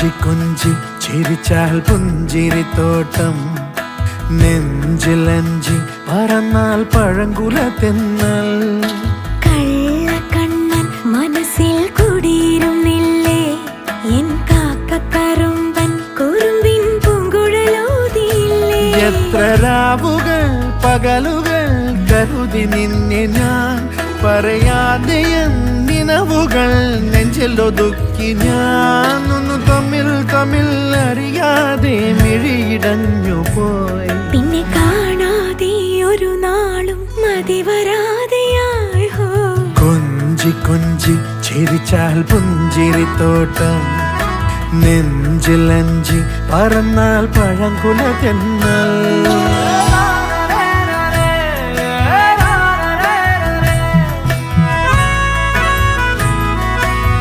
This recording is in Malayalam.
കൊഞ്ചി കൊഞ്ചി ചിരിച്ചാൽ പുഞ്ചിരിത്തോട്ടം നെഞ്ചിലഞ്ചി പറന്നാൽ പഴങ്കുല തെന്നൽ കള്ളക്കണ്ണൻ മനസ്സിൽ കുടിയിരുന്നില്ലേ എൻ കാക്കക്കറുമ്പൻ കുറുമ്പിൻ പൂങ്കുഴലോതിയില്ലേ എത്ര രാവുകൾ പകലുകൾ കരുതി നിന്നെ ഞാൻ പറയാതെ നിനവുകൾ നെഞ്ചിലൊതുക്കി ഞാൻ ഒന്ന് തമ്മിൽ തമ്മിൽ അറിയാതെ മിഴിയിടഞ്ഞു പോയി പിന്നെ കാണാതെ ഒരു നാളും മതി വരാതെയായി ഹോ കൊഞ്ചി കൊഞ്ചി ചിരിച്ചാൽ പുഞ്ചിരിത്തോട്ടം നെഞ്ചിലഞ്ചി പറന്നാൽ പഴങ്കുല തെന്നൽ